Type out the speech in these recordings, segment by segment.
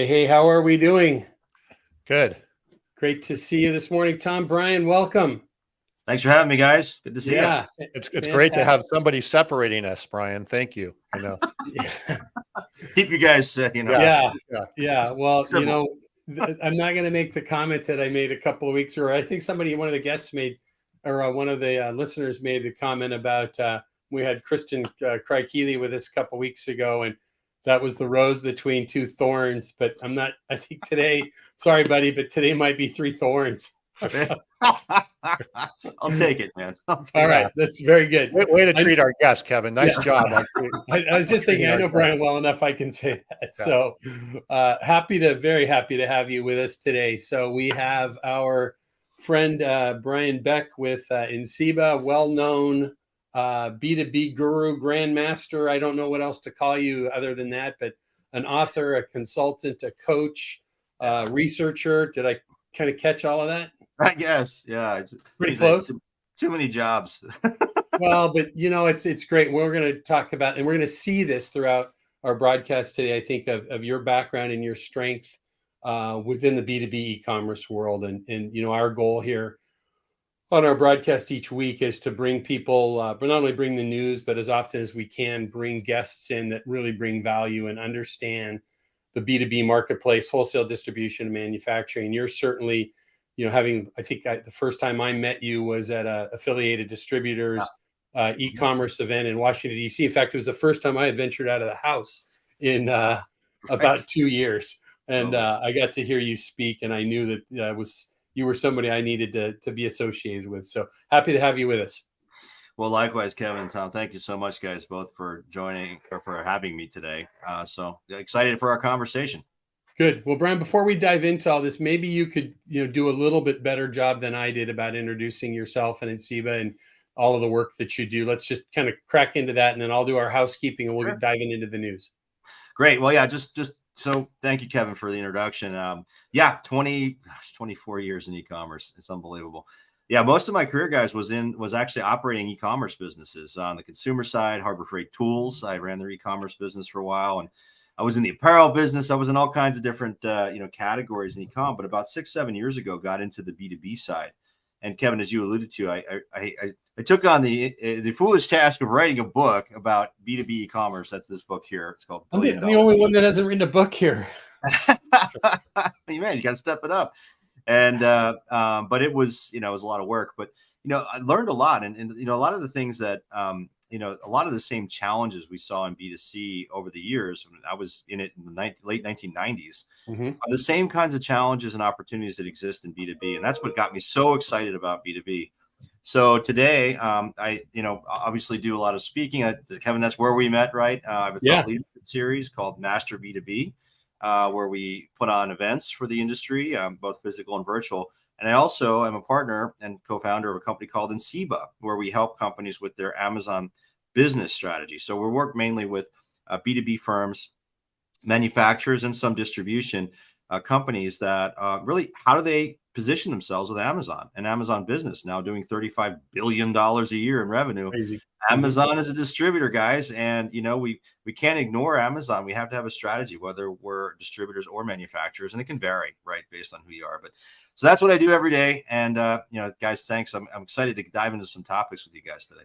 Hey, how are we doing? Good. Great to see you this morning, Tom. Brian, welcome. Thanks for having me, guys. Good to see you. It's great to have somebody separating us, Brian. Thank you. Keep you guys, Yeah. Well, Simple. I'm not going to make the comment that I made a couple of weeks ago. I think one of the guests made, or one of the listeners made the comment about we had Kristen Krikeli with us a couple of weeks ago, and that was the rose between two thorns. But I think today, sorry, buddy, but today might be three thorns. I'll take it, man. All right. That's very good. Way to treat our guest, Kevin. Nice job. I was just thinking, I know Brian well enough, I can say that. Yeah. So very happy to have you with us today. So we have our friend Brian Beck with Insiba, well-known B2B guru, grandmaster. I don't know what else to call you other than that, but an author, a consultant, a coach, researcher. Did I kind of catch all of that? I guess, yeah. Pretty close. Too many jobs. Well, but it's great. We're going to talk about, and we're going to see this throughout our broadcast today, I think, of your background and your strength within the B2B e-commerce world. And our goal here on our broadcast each week is to bring people, but not only bring the news, but as often as we can, bring guests in that really bring value and understand the B2B marketplace, wholesale distribution, and manufacturing. You're certainly, I think the first time I met you was at a affiliated distributors e-commerce event in Washington, D.C. In fact, it was the first time I had ventured out of the house in about 2 years. And I got to hear you speak, and I knew that you were somebody I needed to be associated with. So happy to have you with us. Well, likewise, Kevin and Tom, thank you so much, guys, both for joining or for having me today. So excited for our conversation. Good. Well, Brian, before we dive into all this, maybe you could do a little bit better job than I did about introducing yourself and Insiba and all of the work that you do. Let's just kind of crack into that, and then I'll do our housekeeping, and we'll get diving into the news. Great. Well, yeah, just so thank you, Kevin, for the introduction. 24 years in e-commerce. It's unbelievable. Yeah, most of my career, guys, was actually operating e-commerce businesses on the consumer side. Harbor Freight Tools, I ran their e-commerce business for a while, and I was in the apparel business. I was in all kinds of different categories in e-com. But about 6-7 years ago, got into the B2B side. And Kevin, as you alluded to, I took on the foolish task of writing a book about B2B e-commerce. That's this book here. It's called. I'm the only one that hasn't written a book here. Man, you got to step it up. And but it was it was a lot of work. But I learned a lot, and a lot of the things that a lot of the same challenges we saw in B2C over the years when I was in it in the late 1990s, are the same kinds of challenges and opportunities that exist in B2B. And that's what got me so excited about B2B. So today, I obviously do a lot of speaking. Kevin, that's where we met, right? I have a thought leadership series called Master B2B, where we put on events for the industry, both physical and virtual. And I also am a partner and co-founder of a company called Insiba, where we help companies with their Amazon business strategy. So we work mainly with B2B firms, manufacturers, and some distribution companies that really, how do they position themselves with Amazon and Amazon business, now doing $35 billion a year in revenue. Crazy. Amazon is a distributor, guys. And, we can't ignore Amazon. We have to have a strategy, whether we're distributors or manufacturers, and it can vary, right, based on who you are. But so that's what I do every day. And, guys, thanks. I'm excited to dive into some topics with you guys today.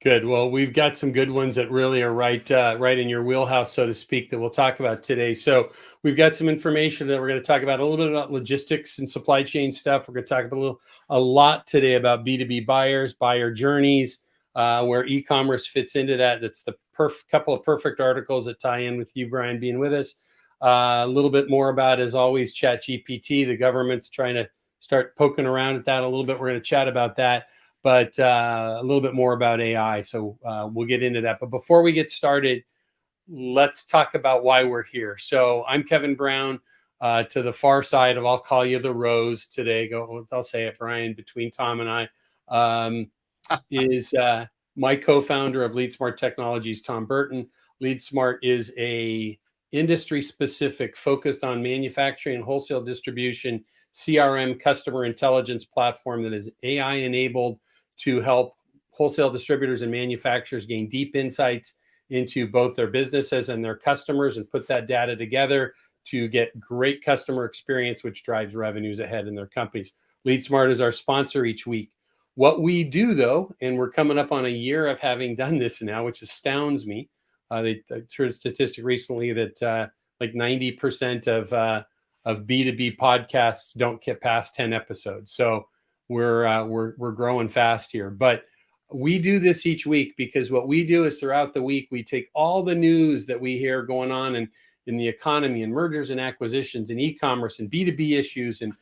Good. Well, we've got some good ones that really are right in your wheelhouse, so to speak, that we'll talk about today. So we've got some information that we're going to talk about, a little bit about logistics and supply chain stuff. We're going to talk a lot today about B2B buyers, buyer journeys, where e-commerce fits into that. That's the couple of perfect articles that tie in with you, Brian, being with us. A little bit more about, as always, ChatGPT. The government's trying to start poking around at that a little bit. We're going to chat about that. But a little bit more about AI. So we'll get into that. But before we get started, let's talk about why we're here. So I'm Kevin Brown. To the far side of, I'll call you the Rose today. I'll say it, Brian, between Tom and I, is my co-founder of LeadSmart Technologies, Tom Burton. LeadSmart is a industry-specific, focused on manufacturing and wholesale distribution, CRM, customer intelligence platform that is AI-enabled to help wholesale distributors and manufacturers gain deep insights into both their businesses and their customers and put that data together to get great customer experience, which drives revenues ahead in their companies. LeadSmart is our sponsor each week. What we do, though, and we're coming up on a year of having done this now, which astounds me. They heard a statistic recently that like 90% of B2B podcasts don't get past 10 episodes. So we're growing fast here. But we do this each week because what we do is throughout the week, we take all the news that we hear going on in the economy and mergers and acquisitions and e-commerce and B2B issues and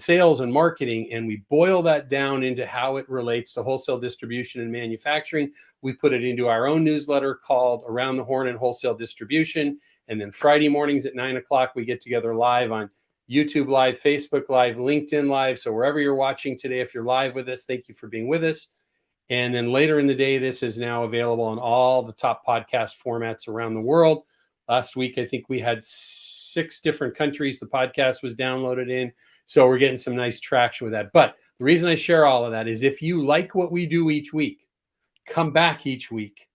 sales and marketing, and we boil that down into how it relates to wholesale distribution and manufacturing. We put it into our own newsletter called Around the Horn and Wholesale Distribution. And then Friday mornings at 9:00, we get together live on YouTube Live, Facebook Live, LinkedIn Live. So wherever you're watching today, if you're live with us, thank you for being with us. And then later in the day, this is now available on all the top podcast formats around the world. Last week, I think we had 6 different countries the podcast was downloaded in. So we're getting some nice traction with that. But the reason I share all of that is if you like what we do each week, come back each week,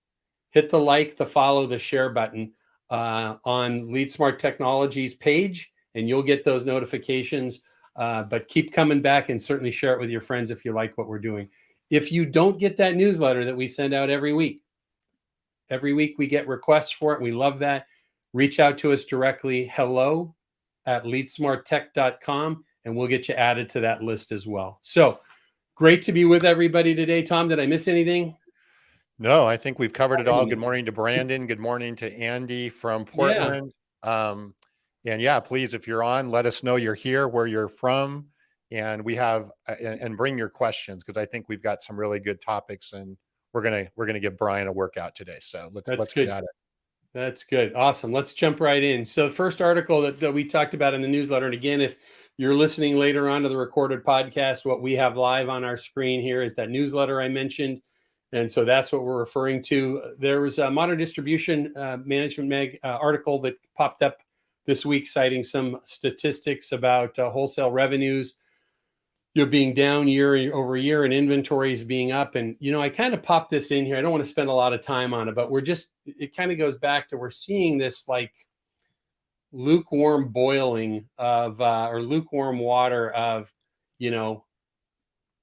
hit the like, the follow, the share button on LeadSmart Technologies page, and you'll get those notifications. But keep coming back and certainly share it with your friends if you like what we're doing. If you don't get that newsletter that we send out every week we get requests for it. We love that. Reach out to us directly, hello@leadsmarttech.com, and we'll get you added to that list as well. So great to be with everybody today. Tom, did I miss anything? No, I think we've covered it all. Good morning to Brandon. Good morning to Andy from Portland. And yeah, please, if you're on, let us know you're here, where you're from, and we have and bring your questions, because I think we've got some really good topics, and we're gonna give Brian a workout today. So let's get at it. That's good. Awesome. Let's jump right in. So the first article that we talked about in the newsletter, and again, if you're listening later on to the recorded podcast, what we have live on our screen here is that newsletter I mentioned. And so that's what we're referring to. There was a Modern Distribution Management article that popped up this week citing some statistics about wholesale revenues being down year over year and inventories being up. And, I kind of popped this in here. I don't want to spend a lot of time on it, but it kind of goes back to, we're seeing this like lukewarm boiling of, or lukewarm water of, a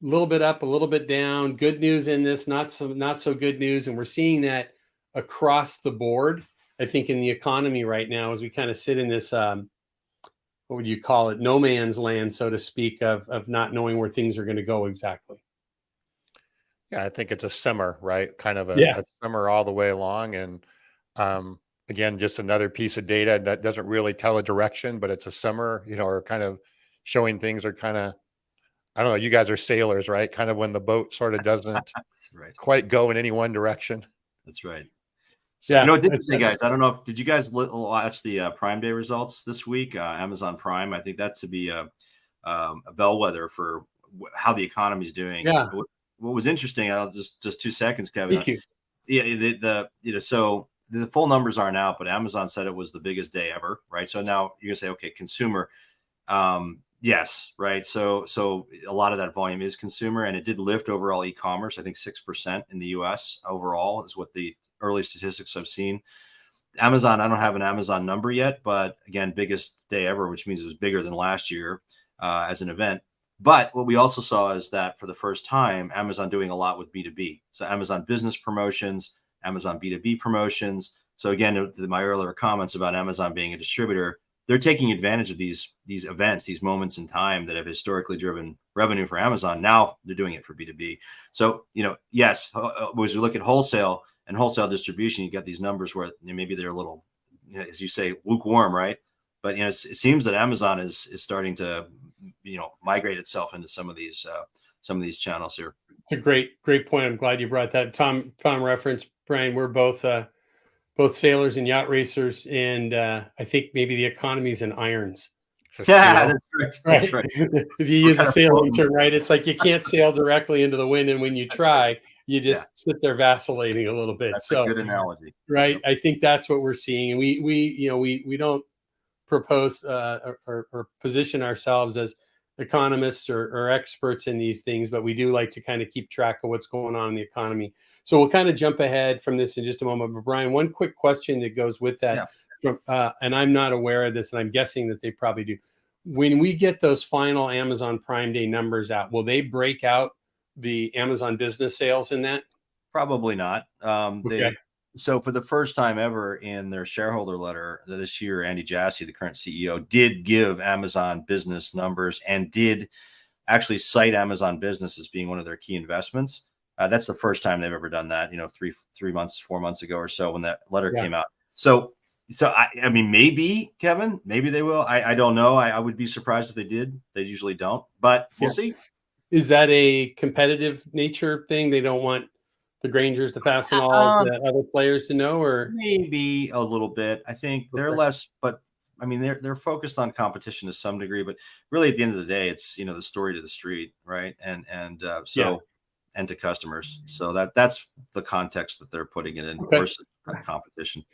little bit up, a little bit down, good news in this, not so good news. And we're seeing that across the board, I think, in the economy right now, as we kind of sit in this, what would you call it? No man's land, so to speak, of not knowing where things are going to go exactly. Yeah, I think it's a simmer, right? Kind of a simmer all the way along. And again, just another piece of data that doesn't really tell a direction, but it's a simmer, or kind of showing things are kind of, I don't know, you guys are sailors, right? Kind of when the boat sort of doesn't quite go in any one direction. That's right. Yeah, it's interesting, guys. I don't know did you guys watch the Prime Day results this week? Amazon Prime. I think that to be a bellwether for how the economy is doing. Yeah. What was interesting? I'll just 2 seconds, Kevin. Thank you. Yeah. So the full numbers aren't out, but Amazon said it was the biggest day ever. Right. So now you're gonna say, okay, consumer. Yes. Right. So a lot of that volume is consumer, and it did lift overall e-commerce. I think 6% in the U.S. overall is what the early statistics I've seen. Amazon, I don't have an Amazon number yet, but again, biggest day ever, which means it was bigger than last year as an event. But what we also saw is that for the first time, Amazon doing a lot with B2B. So Amazon business promotions, Amazon B2B promotions. So again, to my earlier comments about Amazon being a distributor, they're taking advantage of these events, these moments in time that have historically driven revenue for Amazon. Now they're doing it for B2B. So, yes, as we look at wholesale and wholesale distribution, you got these numbers where maybe they're a little, as you say, lukewarm, right? But it seems that Amazon is starting to, migrate itself into some of these channels here. It's a great point. I'm glad you brought that. Tom referenced, Brian. We're both sailors and yacht racers, and I think maybe the economy's in irons. Yeah, that's right. If you use a sailing term, right? It's like you can't sail directly into the wind, and when you try, you just sit there vacillating a little bit. That's a good analogy, right? Yep. I think that's what we're seeing, and we don't propose or position ourselves as economists or experts in these things, but we do like to kind of keep track of what's going on in the economy. So we'll kind of jump ahead from this in just a moment. But Brian, one quick question that goes with that. Yeah. and I'm not aware of this, and I'm guessing that they probably do. When we get those final Amazon Prime Day numbers out, will they break out the Amazon business sales in that? Probably not. Okay. So for the first time ever in their shareholder letter this year, Andy Jassy, the current CEO, did give Amazon business numbers and did actually cite Amazon Business as being one of their key investments. That's the first time they've ever done that. 4 months ago or so when that letter came out. So I mean, maybe Kevin, maybe they will. I don't know. I would be surprised if they did. They usually don't, but we'll see. Is that a competitive nature thing? They don't want the Grangers, the Fastenals, the other players to know, or maybe a little bit. I think they're less, but I mean, they're focused on competition to some degree, but really at the end of the day, it's, the story to the street, right? And to customers. So that's the context that they're putting it in versus competition.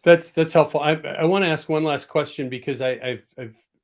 That's helpful. I want to ask one last question because I've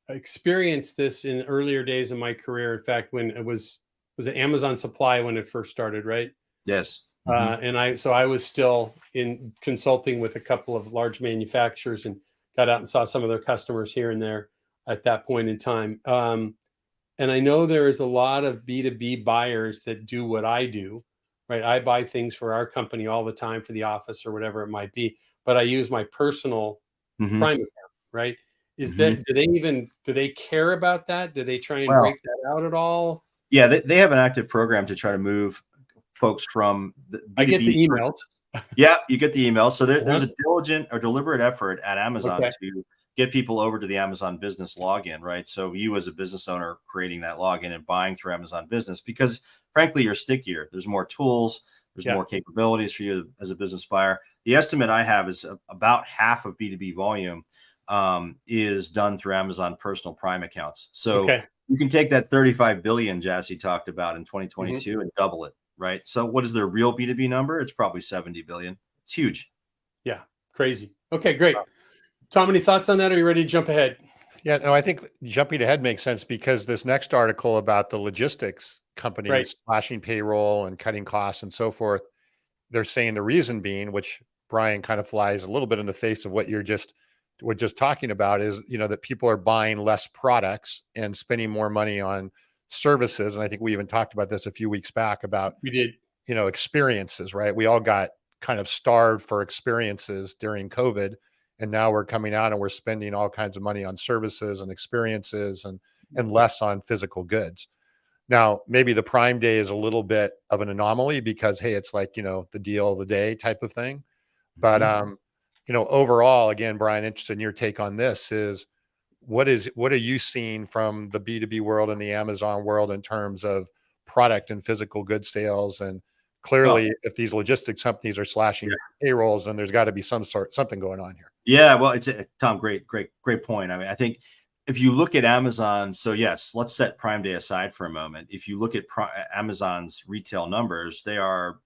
experienced this in earlier days of my career. In fact, when it was it Amazon Supply when it first started, right? Yes. And I was still in consulting with a couple of large manufacturers and got out and saw some of their customers here and there at that point in time. And I know there is a lot of B2B buyers that do what I do, right? I buy things for our company all the time for the office or whatever it might be, but I use my personal Prime account, right? Is that, do they care about that? Do they try and break that out at all? Yeah, they have an active program to try to move folks from the B2B. I get the emails. Yeah, you get the emails. So there's a diligent or deliberate effort at Amazon to get people over to the Amazon Business login, right? So you as a business owner creating that login and buying through Amazon Business, because frankly, you're stickier. There's more tools. There's more capabilities for you as a business buyer. The estimate I have is about half of B2B volume is done through Amazon personal Prime accounts. So you can take that 35 billion Jassy talked about in 2022 and double it, right? So what is their real B2B number? It's probably 70 billion. It's huge. Yeah, crazy. Okay, great. Tom, any thoughts on that? Are you ready to jump ahead? Yeah, no, I think jumping ahead makes sense because this next article about the logistics companies slashing payroll and cutting costs and so forth, they're saying the reason being, which Brian kind of flies a little bit in the face of what we're just talking about, is that people are buying less products and spending more money on services. And I think we even talked about this a few weeks back about experiences, right? We all got kind of starved for experiences during COVID. And now we're coming out and we're spending all kinds of money on services and experiences and less on physical goods. Now, maybe the Prime Day is a little bit of an anomaly because, hey, it's like, the deal of the day type of thing. But, overall, again, Brian, interested in your take on this is what are you seeing from the B2B world and the Amazon world in terms of product and physical goods sales? And clearly, if these logistics companies are slashing payrolls, then there's got to be something going on here. Yeah, well, it's Tom, great point. I mean, I think if you look at Amazon, so yes, let's set Prime Day aside for a moment. If you look at Amazon's retail numbers, they're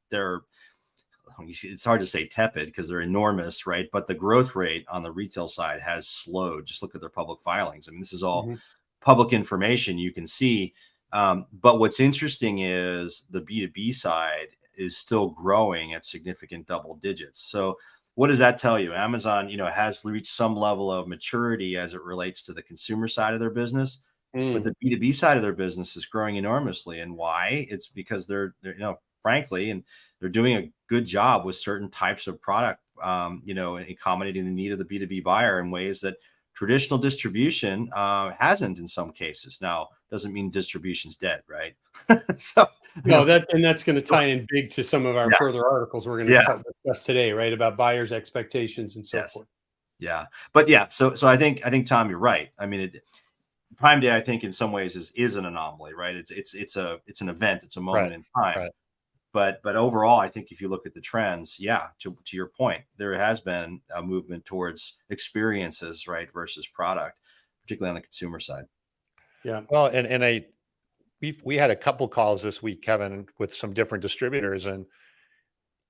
it's hard to say tepid because they're enormous, right? But the growth rate on the retail side has slowed. Just look at their public filings. I mean, this is all public information you can see. But what's interesting is the B2B side is still growing at significant double digits. So what does that tell you? Amazon, has reached some level of maturity as it relates to the consumer side of their business, but the B2B side of their business is growing enormously. And why? It's because they're frankly, and they're doing a good job with certain types of product, accommodating the need of the B2B buyer in ways that traditional distribution hasn't in some cases. Now, doesn't mean distribution's dead, right? So that's going to tie in big to some of our further articles we're going to discuss today, right? About buyers' expectations and so forth. Yeah, but so I think Tom, you're right. I mean, Prime Day, I think in some ways is an anomaly, right? It's an event, it's a moment in time. Right. But overall, I think if you look at the trends, to your point, there has been a movement towards experiences, right, versus product, particularly on the consumer side. Yeah. Well, and we had a couple calls this week, Kevin, with some different distributors, and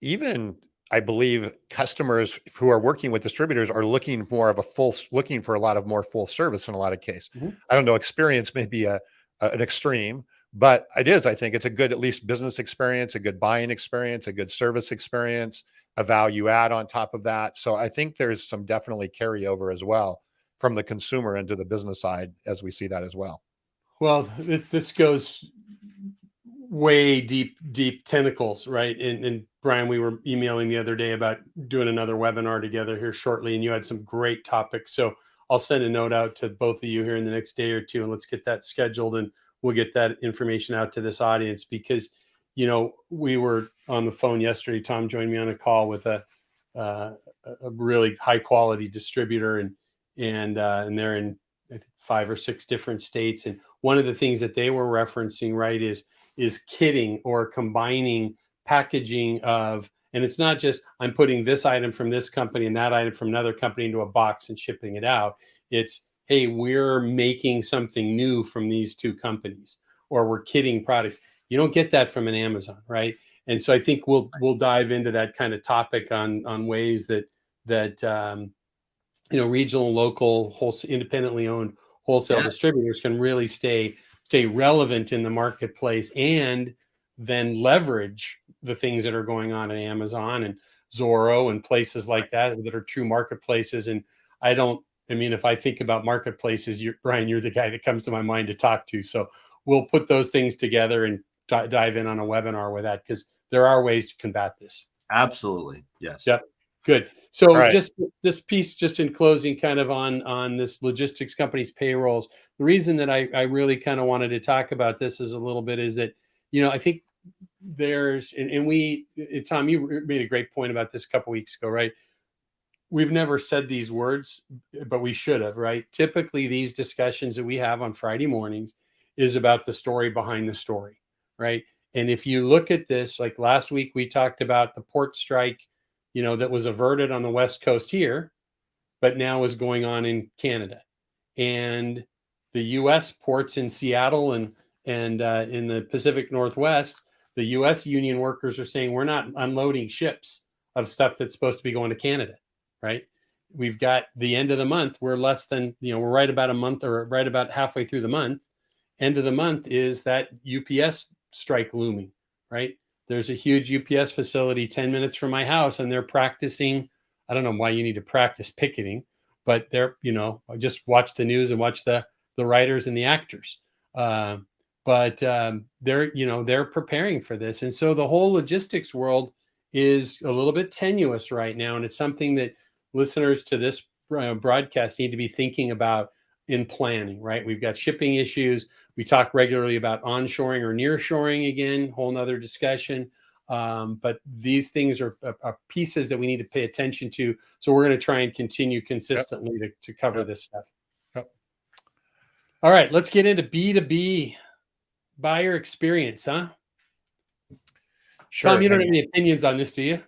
even I believe customers who are working with distributors are looking for a lot of more full service in a lot of cases. I don't know, experience may be an extreme, but I think it's a good, at least business experience, a good buying experience, a good service experience. a value add on top of that. So I think there's some definitely carryover as well from the consumer into the business side as we see that as well. Well, this goes way deep tentacles, right? And Brian, we were emailing the other day about doing another webinar together here shortly, and you had some great topics. So I'll send a note out to both of you here in the next day or two, and let's get that scheduled, and we'll get that information out to this audience, because, you know, we were on the phone yesterday. Tom joined me on a call with a really high quality distributor, and they're in, I think, 5 or 6 different states. And one of the things that they were referencing, right, is kitting or combining packaging of, and it's not just I'm putting this item from this company and that item from another company into a box and shipping it out. It's, hey, we're making something new from these 2 companies, or we're kitting products. You don't get that from an Amazon, right? And so I think we'll dive into that kind of topic on ways that you know, regional, local, wholesale, independently owned wholesale distributors can really stay relevant in the marketplace, and then leverage the things that are going on at Amazon and Zorro and places like that are true marketplaces. And I mean, if I think about marketplaces, Brian, you're the guy that comes to my mind to talk to. So we'll put those things together and dive in on a webinar with that, because there are ways to combat this. Absolutely. Yes. Yep. Good. So right. Just this piece, just in closing, kind of on this logistics company's payrolls. The reason that I really kind of wanted to talk about this is a little bit is that, you know, I think there's, and Tom, you made a great point about this a couple weeks ago, right? We've never said these words, but we should have, right? Typically, these discussions that we have on Friday mornings is about the story behind the story, right? And if you look at this, like last week, we talked about the port strike, you know, that was averted on the West Coast here, but now is going on in Canada. And the U.S. ports in Seattle and in the Pacific Northwest, the U.S. union workers are saying we're not unloading ships of stuff that's supposed to be going to Canada, right? We've got the end of the month. We're less than, you know, we're right about a month, or right about halfway through the month. End of the month is that UPS strike looming, right? There's a huge UPS facility 10 minutes from my house, and they're practicing. I don't know why you need to practice picketing, but they're, you know, just watch the news and watch the writers and the actors. But they're, you know, they're preparing for this. And so the whole logistics world is a little bit tenuous right now. And it's something that listeners to this broadcast need to be thinking about in planning, right? We've got shipping issues. We talk regularly about onshoring or nearshoring, again, whole nother discussion. But these things are pieces that we need to pay attention to. So we're going to try and continue consistently to cover this stuff. Yep. All right, let's get into B2B buyer experience, huh? Sure. Tom, you don't have any opinions on this, do you?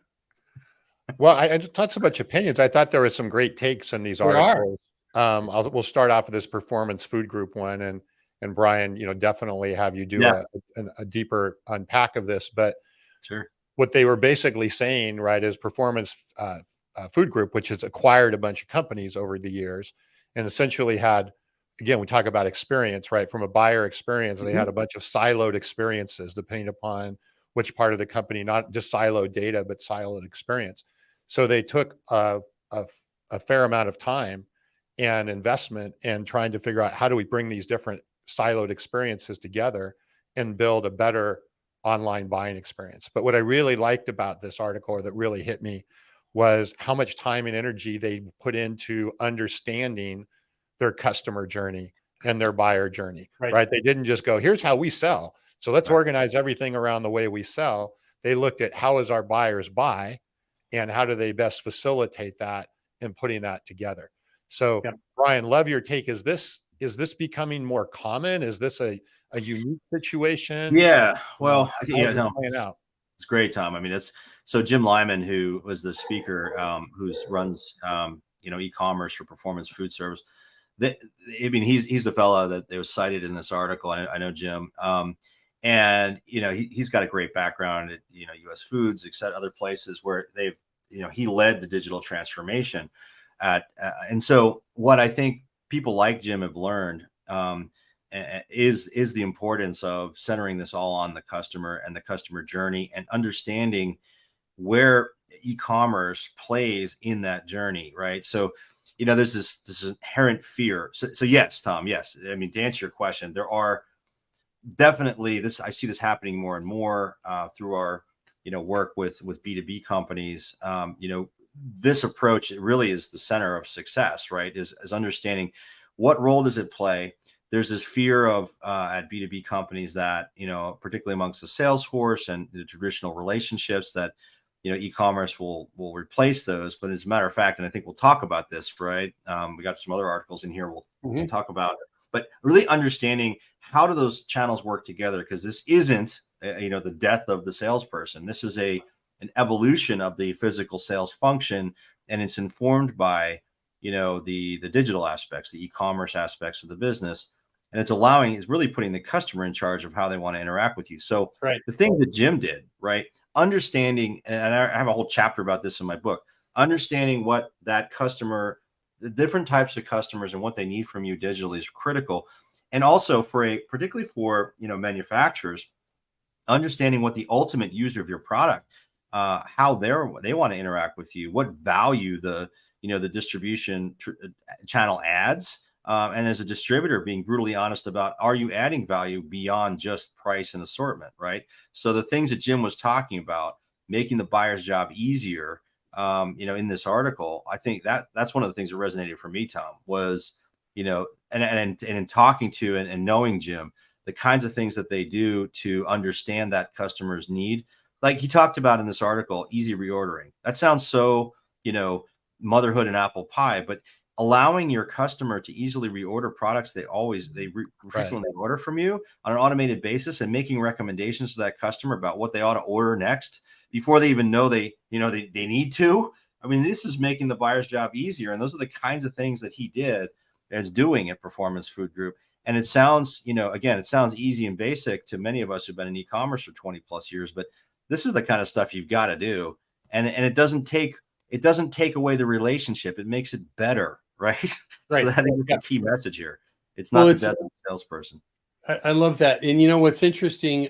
Well, I just talked so much opinions. I thought there were some great takes in these articles. We'll start off with this performance food group one, and Brian, you know, definitely have you do a deeper unpack of this. But sure, what they were basically saying, right, is performance food group, which has acquired a bunch of companies over the years, and essentially had, again, we talk about experience, right, from a buyer experience. They had a bunch of siloed experiences depending upon which part of the company, not just siloed data, but siloed experience. So they took a fair amount of time and investment in trying to figure out how do we bring these different siloed experiences together and build a better online buying experience. But what I really liked about this article, or that really hit me, was how much time and energy they put into understanding their customer journey and their buyer journey, right? They didn't just go, here's how we sell, so let's organize everything around the way we sell. They looked at how is our buyers buy and how do they best facilitate that and putting that together. So Brian, love your take. Is this becoming more common? Is this a unique situation? Yeah. Well, no, it's great, Tom. I mean, so Jim Lyman, who was the speaker, who runs, e-commerce for Performance Food Service. I mean, he's the fellow that they was cited in this article. I know Jim. And, you know, he's got a great background at, US Foods, except other places where they've, he led the digital transformation and so what I think people like Jim have learned is the importance of centering this all on the customer and the customer journey, and understanding where e-commerce plays in that journey, right? So, there's this inherent fear. So yes, Tom, yes. I mean, to answer your question, there are definitely this. I see this happening more and more through our, work with B2B companies. This approach, it really is the center of success, right? Is understanding what role does it play. There's this fear of at B2B companies that, particularly amongst the sales force and the traditional relationships, that e-commerce will replace those. But as a matter of fact, and I think we'll talk about this, right? We got some other articles in here we'll talk about, but really understanding how do those channels work together, because this isn't the death of the salesperson. This is an evolution of the physical sales function, and it's informed by the digital aspects, the e-commerce aspects of the business, and it's really putting the customer in charge of how they want to interact with you. So the thing that Jim did, right, understanding, and I have a whole chapter about this in my book, understanding what that customer, the different types of customers and what they need from you digitally is critical. And also particularly for manufacturers, understanding what the ultimate user of your product, how they want to interact with you, what value the distribution channel adds, and as a distributor, being brutally honest about, are you adding value beyond just price and assortment, right? So the things that Jim was talking about, making the buyer's job easier, in this article, I think that's one of the things that resonated for me, Tom, was, and in talking to and knowing Jim, the kinds of things that they do to understand that customer's need. Like he talked about in this article, easy reordering. That sounds so, motherhood and apple pie, but allowing your customer to easily reorder products they frequently order from you on an automated basis, and making recommendations to that customer about what they ought to order next before they even know they need to. I mean, this is making the buyer's job easier. And those are the kinds of things that he did as doing at Performance Food Group. And it sounds, again, it sounds easy and basic to many of us who've been in e-commerce for 20 plus years, but this is the kind of stuff you've got to do. And it doesn't take away the relationship. It makes it better. Right. So that is the key message here. It's not the death of the salesperson. I love that. And what's interesting,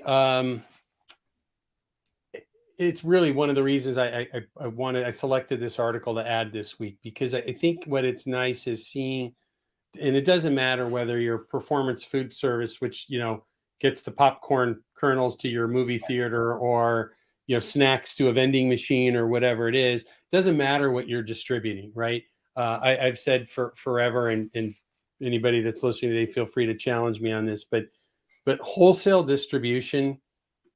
it's really one of the reasons I selected this article to add this week, because I think what it's nice is seeing, and it doesn't matter whether you're Performance Food Service, which, gets the popcorn kernels to your movie theater, or, snacks to a vending machine, or whatever it is. Doesn't matter what you're distributing, right? I've said forever, and anybody that's listening today, feel free to challenge me on this, but wholesale distribution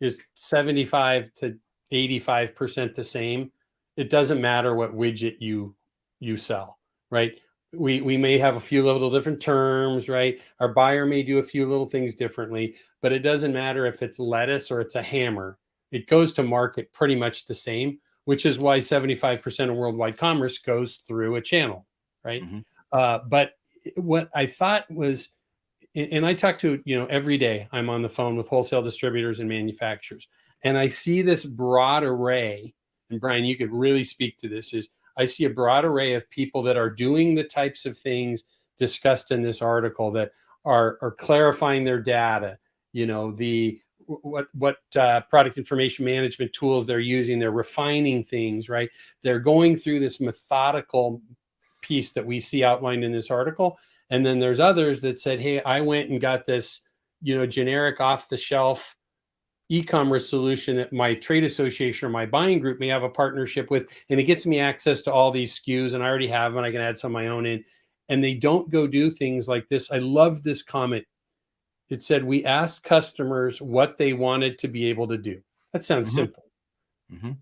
is 75 to 85% the same. It doesn't matter what widget you sell, right? We may have a few little different terms, right? Our buyer may do a few little things differently, but it doesn't matter if it's lettuce or it's a hammer. It goes to market pretty much the same, which is why 75% of worldwide commerce goes through a channel, right? Mm-hmm. But what I thought was, and I talk to, every day, I'm on the phone with wholesale distributors and manufacturers, and I see this broad array, and Brian, you could really speak to this, is I see a broad array of people that are doing the types of things discussed in this article, that are clarifying their data, what product information management tools they're using. They're refining things, right? They're going through this methodical piece that we see outlined in this article. And then there's others that said, hey, I went and got this, generic off the shelf e-commerce solution that my trade association or my buying group may have a partnership with, and it gets me access to all these SKUs, and I already have them, and I can add some of my own in. And they don't go do things like this. I love this comment. It said, we asked customers what they wanted to be able to do. That sounds mm-hmm. simple. Mm-hmm.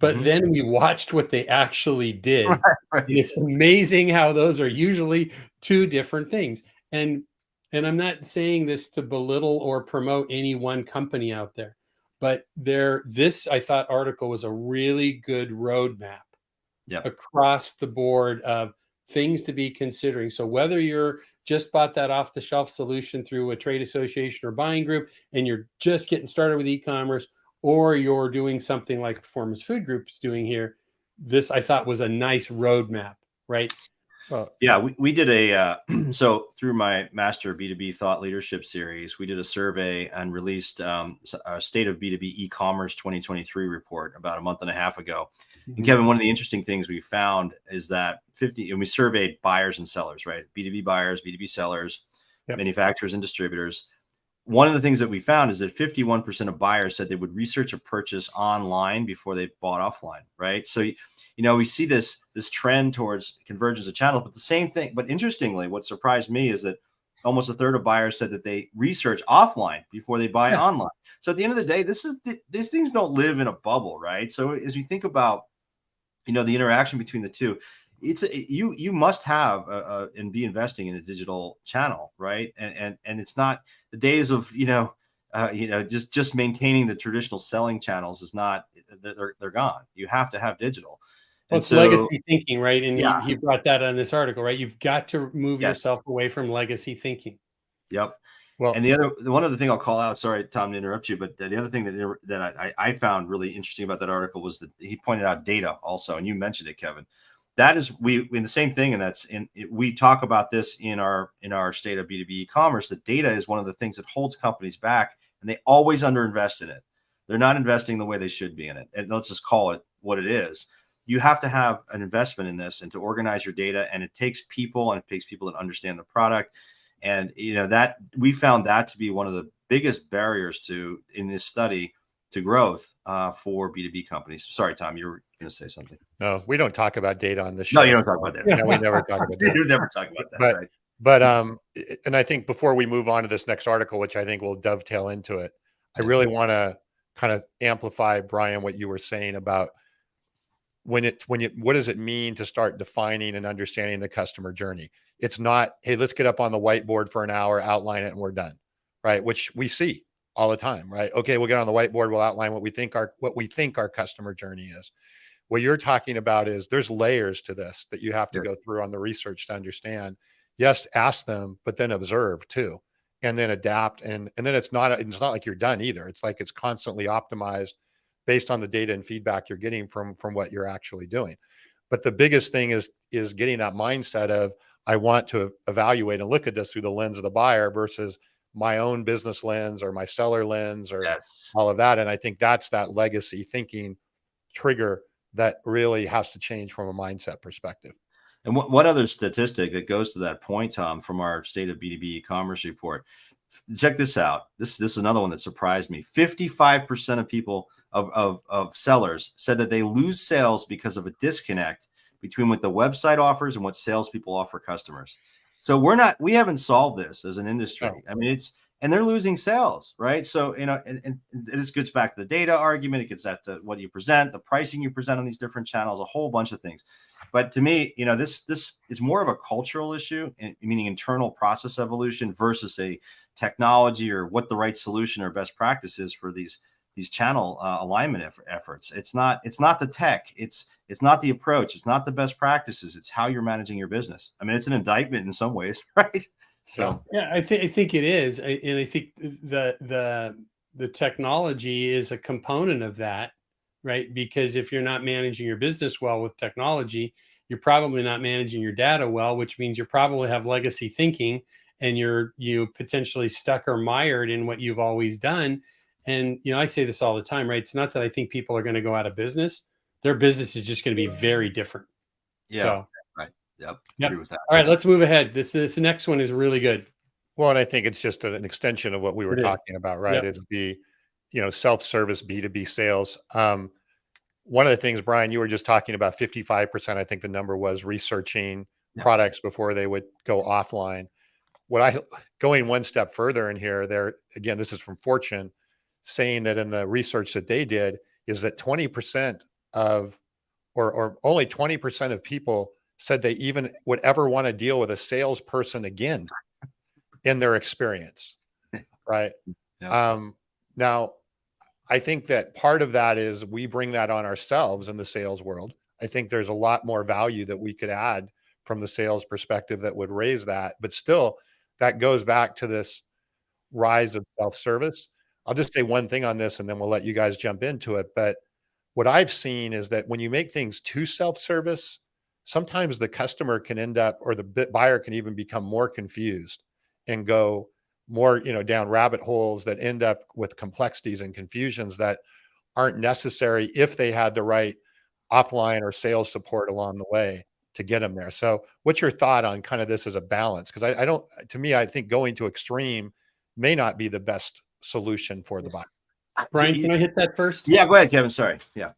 But mm-hmm. then we watched what they actually did. Right. And it's amazing how those are usually two different things. And I'm not saying this to belittle or promote any one company out there, but this, I thought, article was a really good roadmap across the board of things to be considering. So whether you're just bought that off the shelf solution through a trade association or buying group, and you're just getting started with e-commerce, or you're doing something like Performance Food Group is doing here, this I thought was a nice roadmap, right? Well, Yeah, we did a so through my Master B2B Thought Leadership series, we did a survey and released a State of B2B E-commerce 2023 report about a month and a half ago. And Kevin, one of the interesting things we found is that and we surveyed buyers and sellers, right? B2B buyers, B2B sellers, Yep. manufacturers and distributors. One of the things that we found is that 51% of buyers said they would research a purchase online before they bought offline, right? So, we see this trend towards convergence of channels, but the same thing. But interestingly, what surprised me is that almost a third of buyers said that they research offline before they buy online. So at the end of the day, these things don't live in a bubble, right? So as you think about, the interaction between the two, you must have and be investing in a digital channel, right? And it's not the days of just maintaining the traditional selling channels is not, they're gone. You have to have digital. Well, it's legacy thinking, right? And he brought that on this article, right? You've got to move yourself away from legacy thinking. Yep. Well, and one other thing I'll call out, sorry, Tom, to interrupt you, but the other thing that I found really interesting about that article was that he pointed out data also, and you mentioned it, Kevin. That is, in the same thing, and we talk about this in our State of B2B e-commerce. That data is one of the things that holds companies back, and they always underinvest in it. They're not investing the way they should be in it. And let's just call it what it is. You have to have an investment in this and to organize your data, and it takes people, and it takes people that understand the product. And that we found that to be one of the biggest barriers in this study to growth for B2B companies. Sorry, Tom, you were going to say something. No, we don't talk about data on this show. No, you don't talk about that. No, we never talk about that. You never talk about that. Right? But and I think before we move on to this next article, which I think will dovetail into it, I really want to kind of amplify, Brian, what you were saying about what does it mean to start defining and understanding the customer journey? It's not, hey, let's get up on the whiteboard for an hour, outline it, and we're done, right? Which we see all the time, right? Okay, we'll get on the whiteboard, we'll outline what we think our customer journey is. What you're talking about is there's layers to this that you have to go through on the research to understand. Yes, ask them, but then observe too, and then adapt. And then it's not like you're done either. It's like it's constantly optimized based on the data and feedback you're getting from what you're actually doing. But the biggest thing is getting that mindset of, I want to evaluate and look at this through the lens of the buyer versus my own business lens or my seller lens or all of that. And I think that's that legacy thinking trigger that really has to change from a mindset perspective. And one other statistic that goes to that point, Tom, from our State of B2B e-commerce report, check this out. This is another one that surprised me. 55% of people of sellers said that they lose sales because of a disconnect between what the website offers and what salespeople offer customers. So we haven't solved this as an industry. No. I mean, and they're losing sales, right? So, and this gets back to the data argument. It gets at what you present, the pricing you present on these different channels, a whole bunch of things. But to me, this is more of a cultural issue, meaning internal process evolution versus a technology or what the right solution or best practice is for these channel alignment efforts. It's not the tech. It's not the approach. It's not the best practices. It's how you're managing your business. I mean, it's an indictment in some ways, right? So yeah, I think it is, and I think the technology is a component of that, right? Because if you're not managing your business well with technology, you're probably not managing your data well, which means you probably have legacy thinking, and you potentially stuck or mired in what you've always done. And I say this all the time, right? It's not that I think people are going to go out of business. Their business is just going to be very different. Yeah. So, right. Yep. Agree with that. All right, let's move ahead. This next one is really good. Well, and I think it's just an extension of what we were talking about, right? Yep. It's the, self-service B2B sales. One of the things, Brian, you were just talking about 55%, I think the number was, researching products before they would go offline. Going one step further in here, again, this is from Fortune, saying that in the research that they did is that 20% or only 20% of people said they even would ever want to deal with a salesperson again in their experience. Right. Yeah. Now, I think that part of that is we bring that on ourselves in the sales world. I think there's a lot more value that we could add from the sales perspective that would raise that, but still that goes back to this rise of self-service. I'll just say one thing on this and then we'll let you guys jump into it. But what I've seen is that when you make things too self-service, sometimes the customer can end up, or the buyer can even become more confused and go more, down rabbit holes that end up with complexities and confusions that aren't necessary if they had the right offline or sales support along the way to get them there. So what's your thought on kind of this as a balance? Because I don't, to me, I think going to extreme may not be the best solution for the buyer. Brian, can I hit that first? Yeah, go ahead, Kevin. Sorry. Yeah.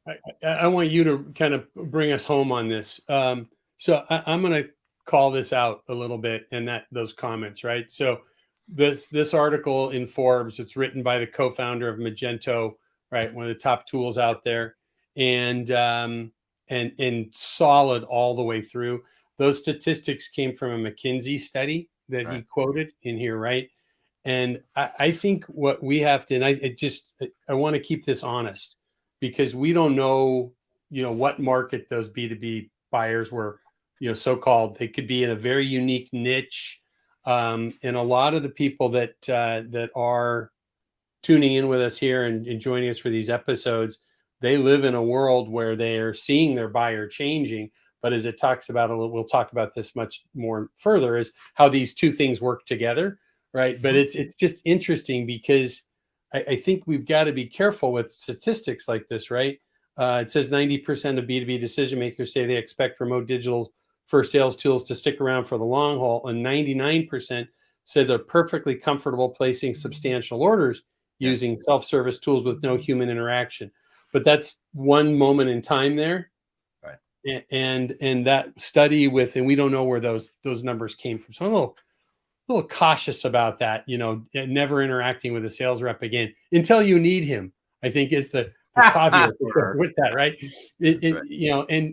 I want you to kind of bring us home on this. So I'm going to call this out a little bit and those comments, right? So this article in Forbes, it's written by the co-founder of Magento, right? One of the top tools out there, and solid all the way through. Those statistics came from a McKinsey study that he quoted in here, right? And I think what we have to, and I want to keep this honest, because we don't know, what market those B2B buyers were, so-called. They could be in a very unique niche. And a lot of the people that are tuning in with us here and joining us for these episodes, they live in a world where they are seeing their buyer changing. But as it talks about, we'll talk about this much more further, is how these two things work together. Right. But it's just interesting because I think we've got to be careful with statistics like this. Right. It says 90% of B2B decision makers say they expect remote digital first sales tools to stick around for the long haul. And 99% said they're perfectly comfortable placing substantial orders using self-service tools with no human interaction. But that's one moment in time there. Right. And that study and we don't know where those numbers came from. So I'm a little cautious about that, never interacting with a sales rep again until you need him, I think is the caveat with that, right?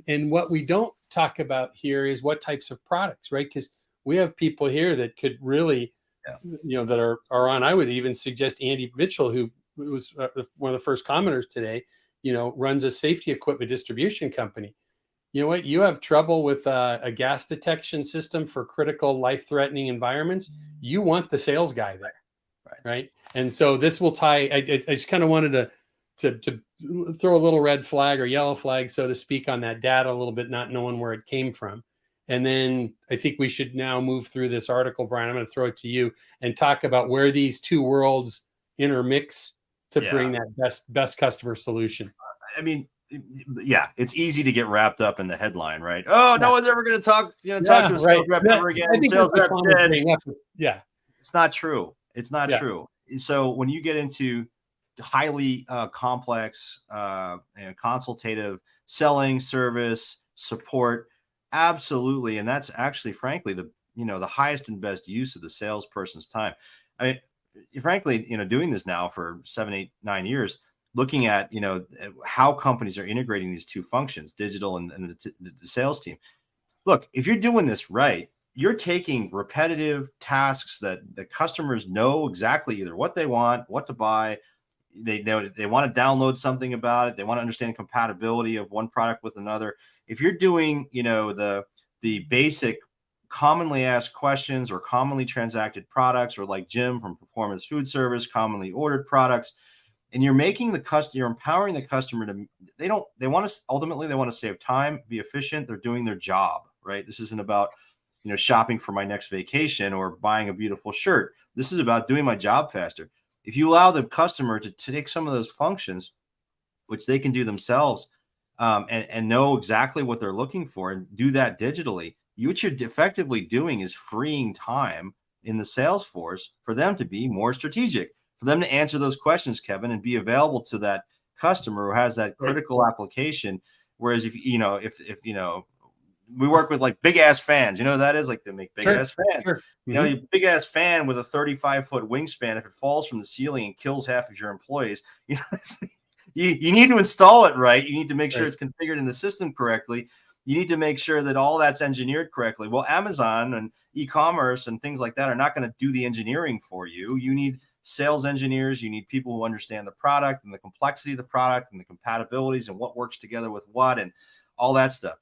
And what we don't talk about here is what types of products, right? Because we have people here that could really, that are on, I would even suggest Andy Mitchell, who was one of the first commenters today, runs a safety equipment distribution company. You know what? You have trouble with a gas detection system for critical life-threatening environments. You want the sales guy there, right? And so this will tie. I just kind of wanted to throw a little red flag or yellow flag, so to speak, on that data a little bit, not knowing where it came from. And then I think we should now move through this article, Brian. I'm going to throw it to you and talk about where these two worlds intermix to bring that best customer solution. I mean, yeah, it's easy to get wrapped up in the headline, right? Oh, no one's ever going to talk to a sales rep ever again. Sales rep's dead. Yeah, it's not true. It's not true. So when you get into highly complex, consultative selling, service, support, absolutely, and that's actually, frankly, the highest and best use of the salesperson's time. I mean, frankly, doing this now for 7, 8, 9 years. Looking at, how companies are integrating these two functions, digital and the sales team. Look, if you're doing this right, you're taking repetitive tasks that the customers know exactly either what they want, what to buy. They want to download something about it. They want to understand compatibility of one product with another. If you're doing, the basic commonly asked questions or commonly transacted products, or like Jim from Performance Food Service, commonly ordered products, and you're making the customer, you're empowering the customer to, they want to save time, be efficient. They're doing their job, right? This isn't about, shopping for my next vacation or buying a beautiful shirt. This is about doing my job faster. If you allow the customer to take some of those functions, which they can do themselves, and know exactly what they're looking for and do that digitally, what you're effectively doing is freeing time in the sales force for them to be more strategic, for them to answer those questions, Kevin, and be available to that customer who has that critical application. Whereas if we work with like big ass fans, that is, like, they make big ass fans. Sure. A big ass fan with a 35-foot wingspan, if it falls from the ceiling and kills half of your employees, you need to install it right. You need to make sure it's configured in the system correctly. You need to make sure that all that's engineered correctly. Well, Amazon and e-commerce and things like that are not going to do the engineering for you. You need sales engineers. You need people who understand the product and the complexity of the product and the compatibilities and what works together with what and all that stuff.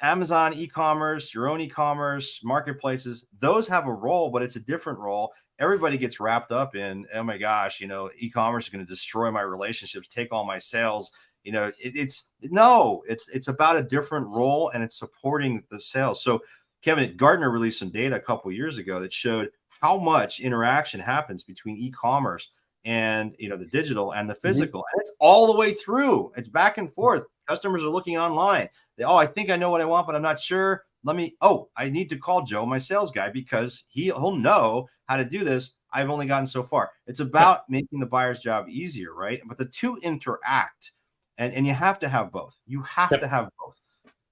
Amazon e-commerce, your own e-commerce, marketplaces, those have a role, but it's a different role. Everybody gets wrapped up in, oh my gosh, e-commerce is going to destroy my relationships, take all my sales, it's about a different role, and it's supporting the sales. So Kevin, Gartner released some data a couple of years ago that showed how much interaction happens between e-commerce and the digital and the physical. And it's all the way through. It's back and forth. Customers are looking online. I think I know what I want, but I'm not sure. I need to call Joe, my sales guy, because he'll know how to do this. I've only gotten so far. It's about making the buyer's job easier, right? But the two interact, and you have to have both. You have to have both.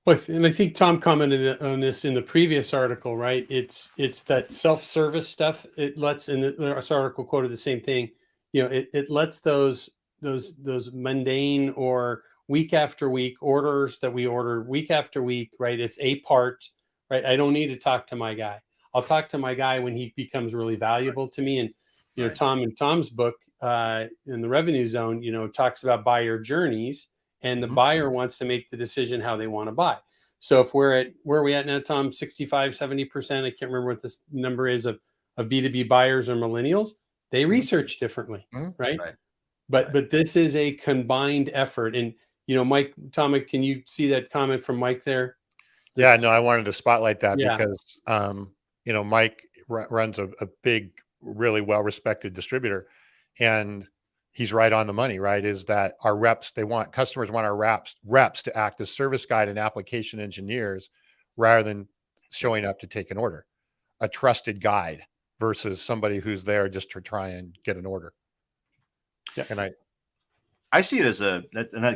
Well, and I think Tom commented on this in the previous article, right? It's that self-service stuff. It lets, and this article quoted the same thing. It lets those mundane or week after week orders that we order week after week, right? It's a part, right? I don't need to talk to my guy. I'll talk to my guy when he becomes really valuable to me. And Tom's book in the Revenue Zone, talks about buyer journeys. And the buyer wants to make the decision how they want to buy. So if where are we at now, Tom? 65, 70%. I can't remember what this number is of B2B buyers or millennials. They research differently, right? But this is a combined effort. And Mike, Tom, can you see that comment from Mike there? Yeah, no, I wanted to spotlight that because Mike runs a big, really well-respected distributor, and he's right on the money, right? Is that our reps, customers want our reps to act as service guide and application engineers rather than showing up to take an order, a trusted guide versus somebody who's there just to try and get an order. Yeah. And I see it as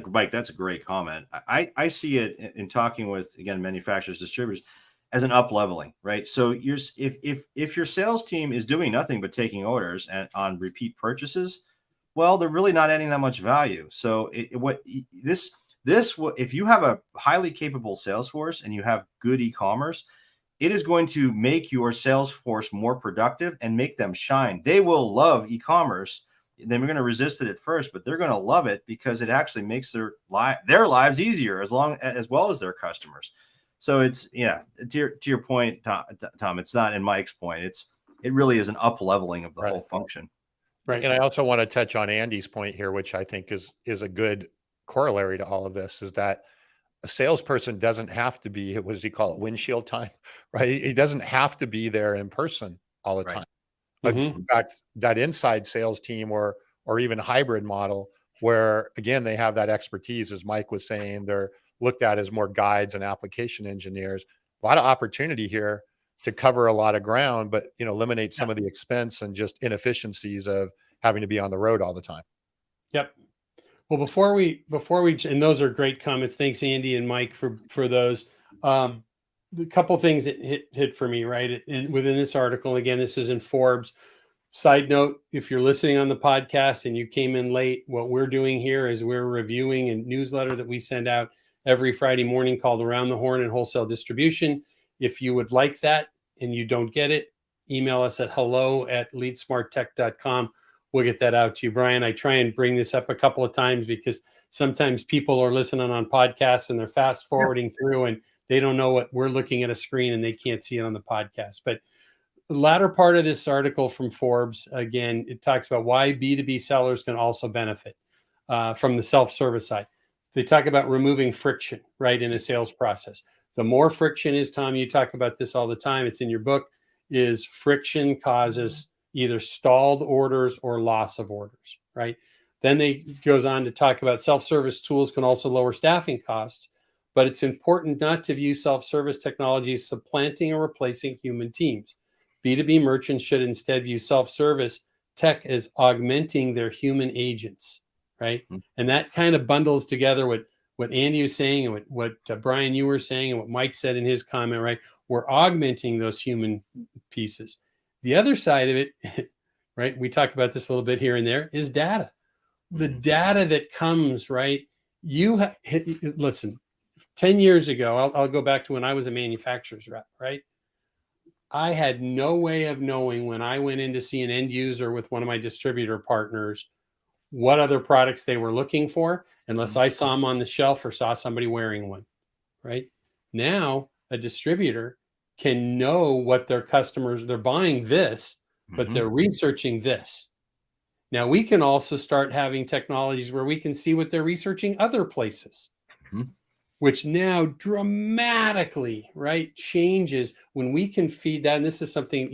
Mike, that's a great comment. I see it in talking with, again, manufacturers, distributors, as an up leveling, right? So if your sales team is doing nothing but taking orders and on repeat purchases, well, they're really not adding that much value. So if you have a highly capable sales force and you have good e-commerce, it is going to make your sales force more productive and make them shine. They will love e-commerce. They're going to resist it at first, but they're going to love it because it actually makes their lives easier as well as their customers. So it's to your point, Tom. It's not in Mike's point. It really is an up leveling of the whole function. Right. And I also want to touch on Andy's point here, which I think is a good corollary to all of this, is that a salesperson doesn't have to be, what does he call it, windshield time, right? He doesn't have to be there in person all the time. In fact, that inside sales team or even hybrid model where, again, they have that expertise, as Mike was saying, they're looked at as more guides and application engineers. A lot of opportunity here to cover a lot of ground, but eliminate some of the expense and just inefficiencies of having to be on the road all the time. Yep. Well, before we, and those are great comments. Thanks, Andy and Mike, for those. The couple things that hit for me, right? Within this article, again, this is in Forbes. Side note, if you're listening on the podcast and you came in late, what we're doing here is we're reviewing a newsletter that we send out every Friday morning called Around the Horn and Wholesale Distribution. If you would like that and you don't get it, email us at hello@leadsmarttech.com. We'll get that out to you. Brian, I try and bring this up a couple of times because sometimes people are listening on podcasts and they're fast forwarding through and they don't know what we're looking at a screen and they can't see it on the podcast. But the latter part of this article from Forbes, again, it talks about why B2B sellers can also benefit from the self-service side. They talk about removing friction, right, in a sales process. The more friction is, Tom, you talk about this all the time, it's in your book, is friction causes either stalled orders or loss of orders, right? Then it goes on to talk about self-service tools can also lower staffing costs, but it's important not to view self-service technologies supplanting or replacing human teams. B2B merchants should instead view self-service tech as augmenting their human agents, right? And that kind of bundles together what Andy was saying and what Brian, you were saying, and what Mike said in his comment, right? We're augmenting those human pieces. The other side of it, right? We talk about this a little bit here and there, is data. The data that comes, right? Listen, 10 years ago, I'll go back to when I was a manufacturer's rep, right? I had no way of knowing when I went in to see an end user with one of my distributor partners what other products they were looking for, unless I saw them on the shelf or saw somebody wearing one, right? Now, a distributor can know what their customers, they're buying this, but they're researching this. Now we can also start having technologies where we can see what they're researching other places, which now dramatically, right, changes when we can feed that. And this is something,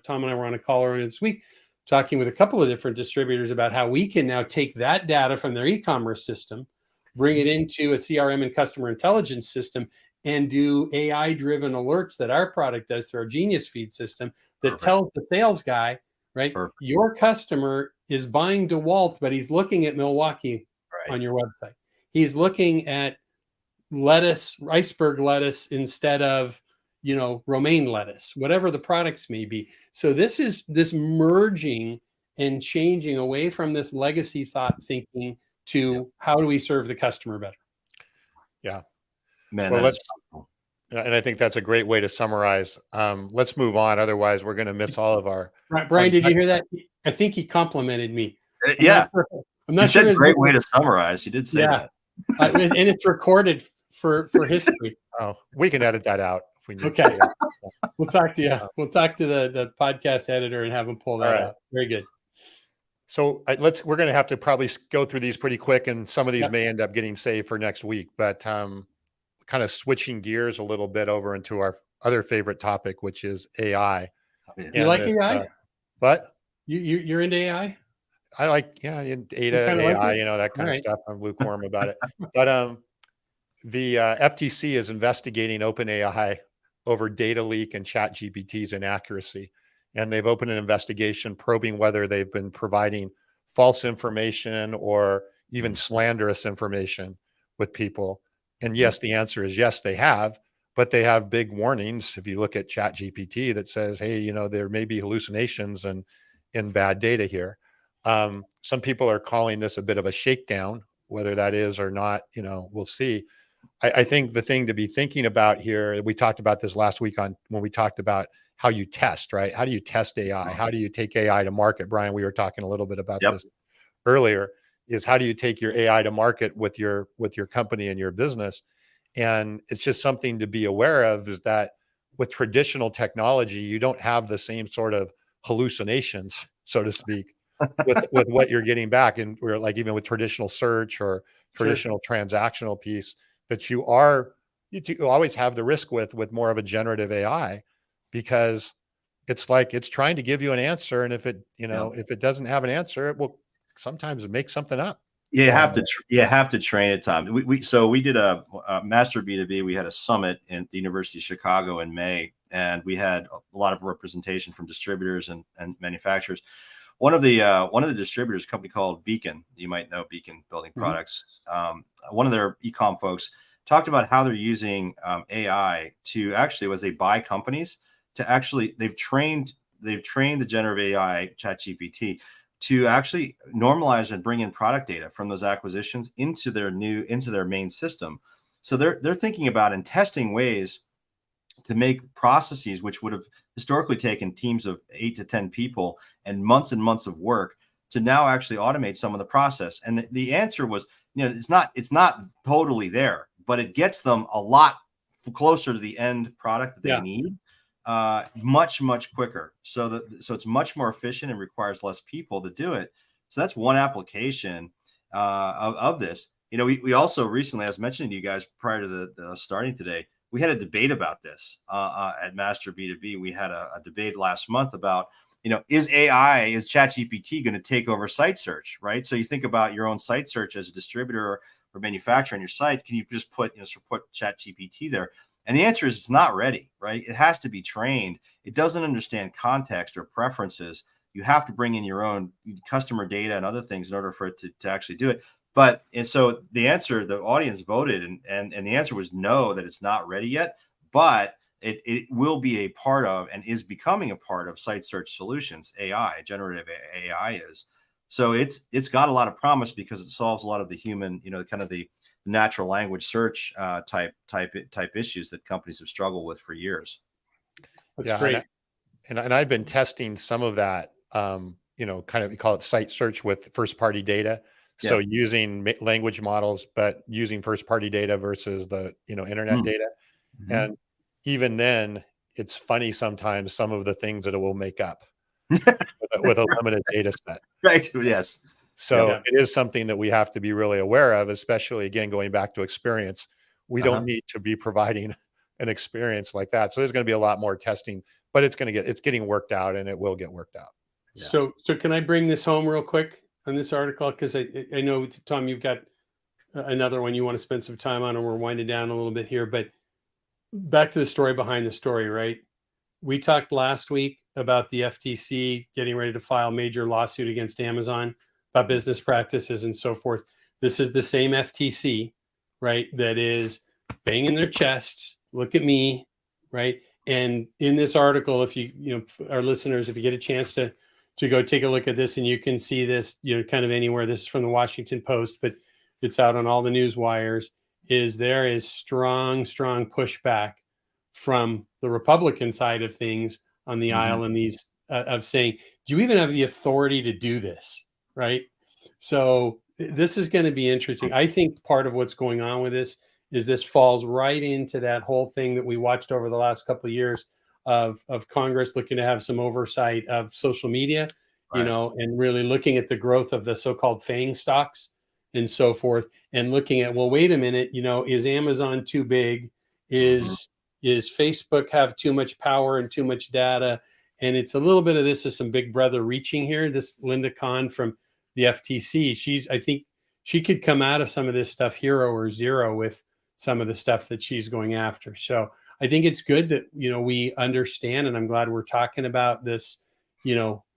Tom and I were on a call earlier this week talking with a couple of different distributors about how we can now take that data from their e-commerce system, bring it into a CRM and customer intelligence system, and do AI-driven alerts that our product does through our Genius Feed system that tells the sales guy, right, your customer is buying DeWalt, but he's looking at Milwaukee on your website. He's looking at lettuce, iceberg lettuce, instead of, romaine lettuce, whatever the products may be. So this merging and changing away from this legacy thought thinking to how do we serve the customer better? Yeah. Man, well, and I think that's a great way to summarize. Let's move on. Otherwise, we're going to miss all of our. Brian, did you hear that? I think he complimented me. I'm not sure. Great way to summarize. You did say that. And it's recorded for history. Oh, we can edit that out if we need. Okay. We'll talk to you. We'll talk to the podcast editor and have him pull that out. Very good. So we're going to have to probably go through these pretty quick, and some of these may end up getting saved for next week, but kind of switching gears a little bit over into our other favorite topic, which is AI. You like AI? What? You're into AI? I like, data, AI, that kind of stuff. I'm lukewarm about it. But the FTC is investigating OpenAI over data leak and ChatGPT's inaccuracy. And they've opened an investigation probing whether they've been providing false information or even slanderous information with people. And yes, the answer is yes, they have, but they have big warnings. If you look at ChatGPT that says, hey, there may be hallucinations and bad data here. Some people are calling this a bit of a shakedown, whether that is or not, we'll see. I think the thing to be thinking about here, we talked about this last week when we talked about how you test, right? How do you test AI? How do you take AI to market? Brian, we were talking a little bit about this earlier, is how do you take your AI to market with your company and your business? And it's just something to be aware of, is that with traditional technology, you don't have the same sort of hallucinations, so to speak, with what you're getting back. And we're like, even with traditional search or traditional transactional piece, that you always have the risk with more of a generative AI, because it's like it's trying to give you an answer, and if it doesn't have an answer, it will sometimes make something up. You have to train it, Tom. We did a Master B2B. We had a summit in the University of Chicago in May, and we had a lot of representation from distributors and manufacturers. One of the distributors, a company called Beacon, you might know Beacon Building Products. One of their e-com folks talked about how they're using AI to actually, as they buy companies, to actually they've trained the generative AI ChatGPT to actually normalize and bring in product data from those acquisitions into their main system. So they're thinking about and testing ways to make processes which would have historically taken teams of 8 to 10 people and months of work to now actually automate some of the process. And the answer was, it's not totally there, but it gets them a lot closer to the end product that they need, much quicker. So it's much more efficient and requires less people to do it. So that's one application of this. We also recently, I was mentioning to you guys prior to the starting today, we had a debate about this at Master B2B. We had a debate last month about, is ChatGPT going to take over site search, right? So you think about your own site search as a distributor or manufacturer on your site. Can you just put ChatGPT there? And the answer is it's not ready, right? It has to be trained. It doesn't understand context or preferences. You have to bring in your own customer data and other things in order for it to actually do it. And so the answer, the audience voted, and the answer was no, that it's not ready yet, but it will be a part of and is becoming a part of site search solutions. AI, generative AI is. So it's got a lot of promise because it solves a lot of the human, kind of the natural language search type issues that companies have struggled with for years. That's great. And I've been testing some of that, kind of, we call it site search with first party data. So using language models, but using first party data versus the, internet data. And even then, it's funny sometimes some of the things that it will make up. with a limited data set. Right. Yes. So Yeah. it is something that we have to be really aware of, especially again, going back to experience. We don't need to be providing an experience like that. So there's going to be a lot more testing, but it's getting worked out, and it will get worked out. Yeah. So can I bring this home real quick on this article? Because I know, Tom, you've got another one you want to spend some time on, and we're winding down a little bit here. But back to the story behind the story, right? We talked last week about the FTC getting ready to file major lawsuit against Amazon about business practices and so forth. This is the same FTC, right, that is banging their chests. Look at me, right? And in this article, if our listeners, if you get a chance to go take a look at this, and you can see this, kind of anywhere. This is from the Washington Post, but it's out on all the news wires. There is strong pushback from the Republican side of things on the aisle, and these of saying, do you even have the authority to do this? Right. So this is going to be interesting. I think part of what's going on with this is this falls right into that whole thing that we watched over the last couple of years of Congress looking to have some oversight of social media, Right. And really looking at the growth of the so-called FANG stocks and so forth, and looking at, well, wait a minute, is Amazon too big? Is Facebook have too much power and too much data? And it's a little bit of this is some big brother reaching here. This Linda Kahn from the FTC, I think she could come out of some of this stuff hero or zero with some of the stuff that she's going after. So I think it's good that, we understand, and I'm glad we're talking about this,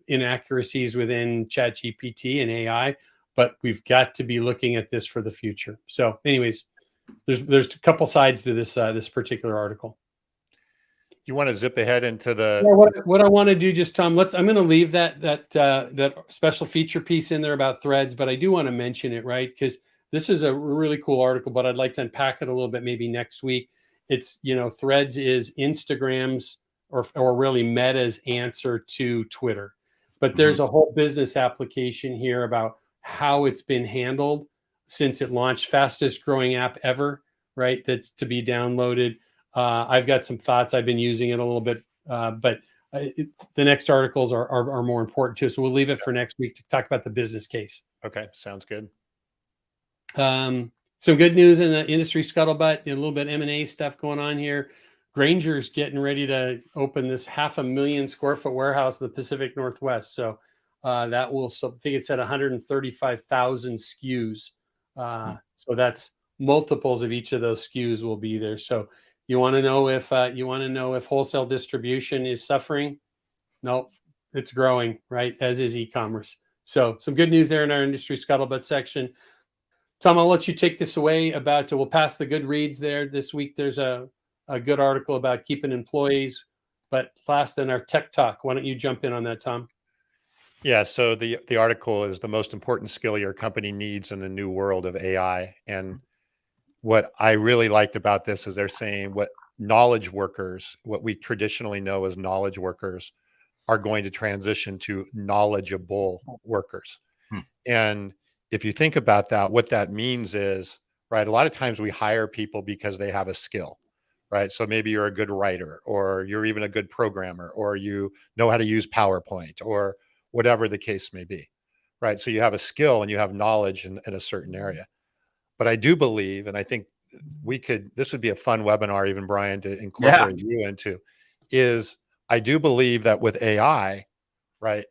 inaccuracies within ChatGPT and AI, but we've got to be looking at this for the future. So anyways, there's a couple sides to this particular article. You want to zip ahead into the what I want to do, just Tom, I'm going to leave that special feature piece in there about threads, but I do want to mention it, right? Because this is a really cool article, but I'd like to unpack it a little bit maybe next week. It's, threads is Instagram's or really Meta's answer to Twitter. But there's a whole business application here about how it's been handled since it launched. Fastest growing app ever, right? That's to be downloaded. I've got some thoughts. I've been using it a little bit, but the next articles are more important too. So we'll leave it for next week to talk about the business case. Okay, sounds good. Some good news in the industry scuttlebutt, a little bit M&A stuff going on here. Granger's getting ready to open this 500,000 square foot warehouse in the Pacific Northwest. So that will, I think it said 135,000 SKUs. So that's multiples of each of those SKUs will be there. So you want to know if wholesale distribution is suffering? No, it's growing, right? As is e-commerce. So some good news there in our industry scuttlebutt section. Tom, I'll let you take this away we'll pass the good reads there. This week, there's a good article about keeping employees, but last in our tech talk, why don't you jump in on that, Tom? Yeah. So the article is the most important skill your company needs in the new world of AI. And what I really liked about this is they're saying what knowledge workers, what we traditionally know as knowledge workers, are going to transition to knowledgeable workers. And if you think about that, what that means is, right, a lot of times we hire people because they have a skill, right? So maybe you're a good writer, or you're even a good programmer, or you know how to use PowerPoint, or whatever the case may be, right? So you have a skill and you have knowledge in a certain area. But I do believe, and I think this would be a fun webinar, even Brian, to incorporate you into, is I do believe that with AI, right,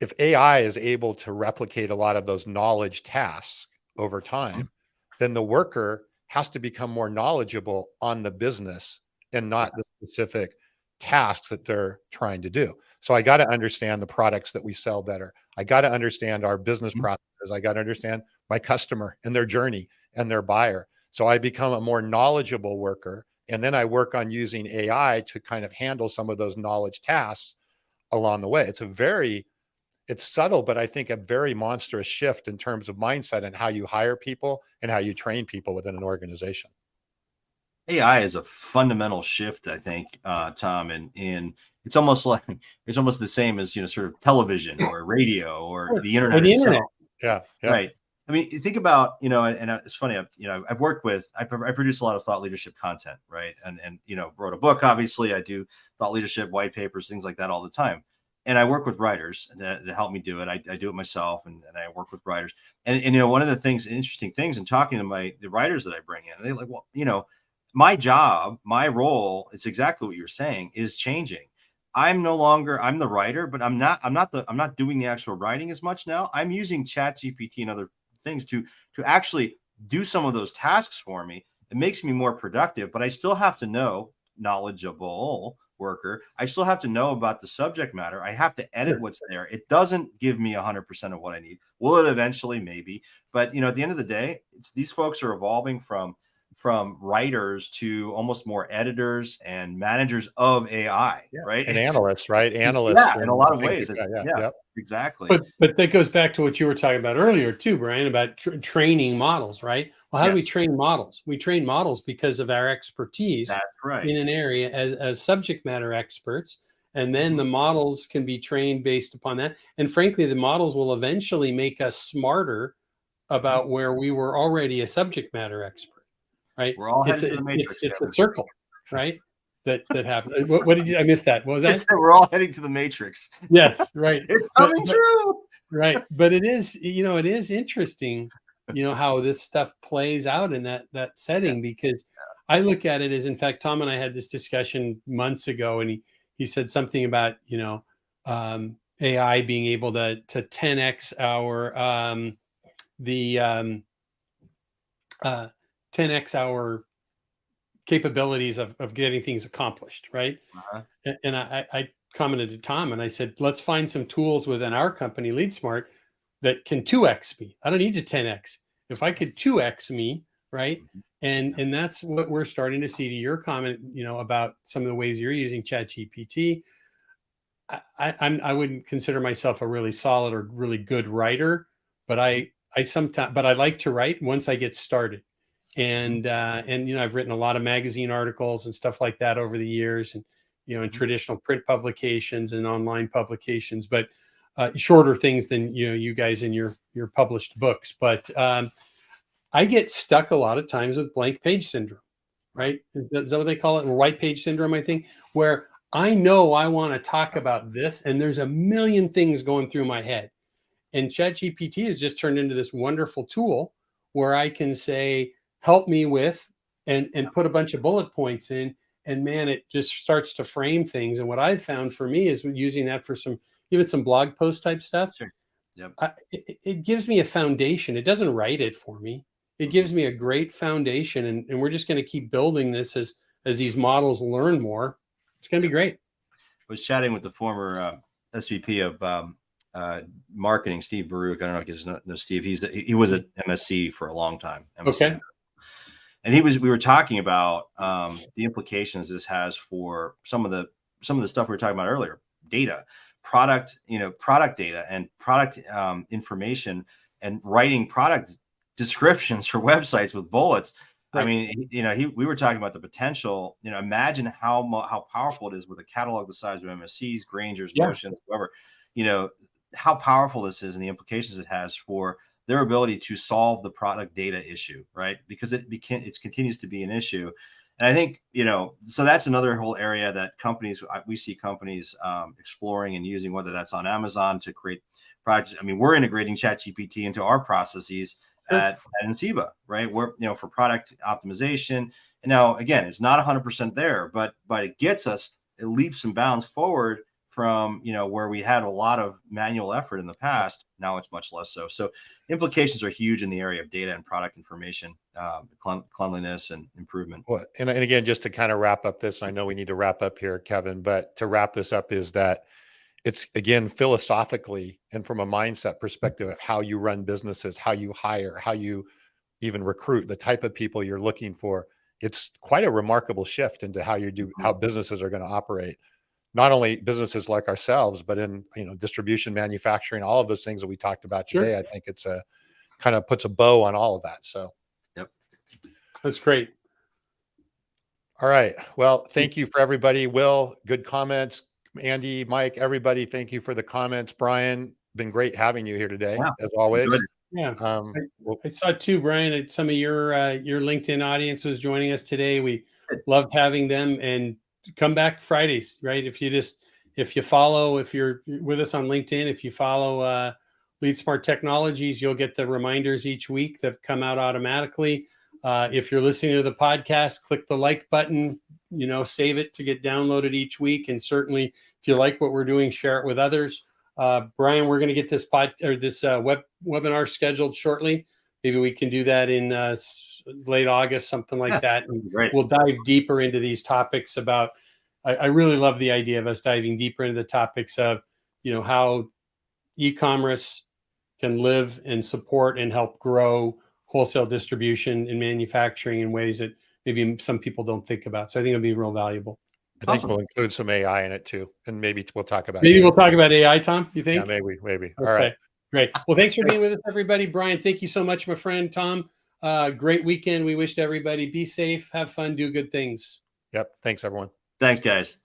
if AI is able to replicate a lot of those knowledge tasks over time, then the worker has to become more knowledgeable on the business and not the specific tasks that they're trying to do. So I got to understand the products that we sell better. I got to understand our business processes. I got to understand my customer and their journey and their buyer. So I become a more knowledgeable worker. And then I work on using AI to kind of handle some of those knowledge tasks along the way. It's subtle, but I think a very monstrous shift in terms of mindset and how you hire people and how you train people within an organization. AI is a fundamental shift, I think, Tom, and it's almost the same as, sort of television or radio or the internet. Yeah. Right. I mean, you think about, and it's funny, I produce a lot of thought leadership content, right? And wrote a book, obviously. I do thought leadership, white papers, things like that all the time. And I work with writers to help me do it. I do it myself, and I work with writers. And one of the interesting things in talking to the writers that I bring in, they're like, well, my job, my role, it's exactly what you're saying, is changing. I'm the writer, but I'm not doing the actual writing as much now. I'm using ChatGPT and other things to actually do some of those tasks for me. It makes me more productive, but I still have to know, knowledgeable worker, I still have to know about the subject matter. I have to edit what's there. It doesn't give me 100% of what I need. Will it eventually? Maybe. But at the end of the day, these folks are evolving from writers to almost more editors and managers of AI, right? And analysts, right? Analysts. Yeah, in a lot of ways. Yeah, exactly. But that goes back to what you were talking about earlier too, Brian, about training models, right? Well, how do we train models? We train models because of our expertise. That's right. In an area as subject matter experts. And then the models can be trained based upon that. And frankly, the models will eventually make us smarter about where we were already a subject matter expert. Right. We're all headed to the matrix. It's a circle, right? That happens. What did you? I missed that. What was that? We're all heading to the matrix. Yes, right. It's coming true. Right, but it is, it is interesting, how this stuff plays out in that setting, because I look at it as, in fact, Tom and I had this discussion months ago, and he said something about AI being able to 10x our 10x our capabilities of getting things accomplished, right? And I commented to Tom and I said, let's find some tools within our company, LeadSmart, that can 2x me. I don't need to 10x. If I could 2x me, right? And that's what we're starting to see. To your comment, about some of the ways you're using ChatGPT. I wouldn't consider myself a really solid or really good writer, but I like to write once I get started. And I've written a lot of magazine articles and stuff like that over the years, and in traditional print publications and online publications, but shorter things than you guys in your published books. But I get stuck a lot of times with blank page syndrome, right? Is that what they call it? Or white page syndrome, I think, where I know I want to talk about this, and there's a million things going through my head. And ChatGPT has just turned into this wonderful tool where I can say, help me with, and put a bunch of bullet points in, and man, it just starts to frame things. And what I've found for me is using that for even some blog post type stuff. Sure. Yep. It gives me a foundation. It doesn't write it for me. It gives me a great foundation, and we're just going to keep building this as these models learn more. It's going to be great. I was chatting with the former SVP of marketing, Steve Baruch. I don't know if you guys know Steve. He was at MSC for a long time. MSC. Okay. And we were talking about the implications this has for some of the stuff we were talking about earlier, data, product data and product information, and writing product descriptions for websites with bullets. Right. I mean, we were talking about the potential. Imagine how powerful it is with a catalog the size of MSC's, Granger's, Motion's, whoever. How powerful this is and the implications it has for their ability to solve the product data issue, right? Because it continues to be an issue. And I think, so that's another whole area that we see companies exploring and using, whether that's on Amazon to create products. I mean, we're integrating ChatGPT into our processes at Enceba, right? We're, for product optimization. And now, again, it's not 100% there, but it gets us, it leaps and bounds forward from, where we had a lot of manual effort in the past. Now it's much less so. So implications are huge in the area of data and product information, cleanliness and improvement. Well, and again, just to kind of wrap up this, I know we need to wrap up here, Kevin, but to wrap this up is that it's, again, philosophically and from a mindset perspective of how you run businesses, how you hire, how you even recruit, the type of people you're looking for. It's quite a remarkable shift into how businesses are going to operate. Not only businesses like ourselves, but in, distribution, manufacturing, all of those things that we talked about today. Sure. I think it's kind of puts a bow on all of that. So, yep. That's great. All right. Well, thank you for everybody. Will, good comments. Andy, Mike, everybody, thank you for the comments. Brian, been great having you here today, as always. Yeah. Well, I saw too, Brian, that some of your LinkedIn audience was joining us today. We loved having them, and come back Fridays, right? If you follow, if you're with us on LinkedIn, if you follow Lead Smart Technologies, you'll get the reminders each week that come out automatically. If you're listening to the podcast, click the like button, save it to get downloaded each week. And certainly if you like what we're doing, share it with others. Brian, we're going to get this webinar scheduled shortly. Maybe we can do that in late August, something like that. And we'll dive deeper into these topics about, I really love the idea of us diving deeper into the topics of, how e-commerce can live and support and help grow wholesale distribution and manufacturing in ways that maybe some people don't think about. So I think it'll be real valuable. I think we'll include some AI in it too. And maybe we'll talk about we'll talk about AI, Tom, you think? Yeah, maybe. Okay. All right. Great. Well, thanks for being with us, everybody. Brian, thank you so much, my friend. Tom, great weekend. We wish everybody be safe, have fun, do good things. Yep. Thanks, everyone. Thanks, guys.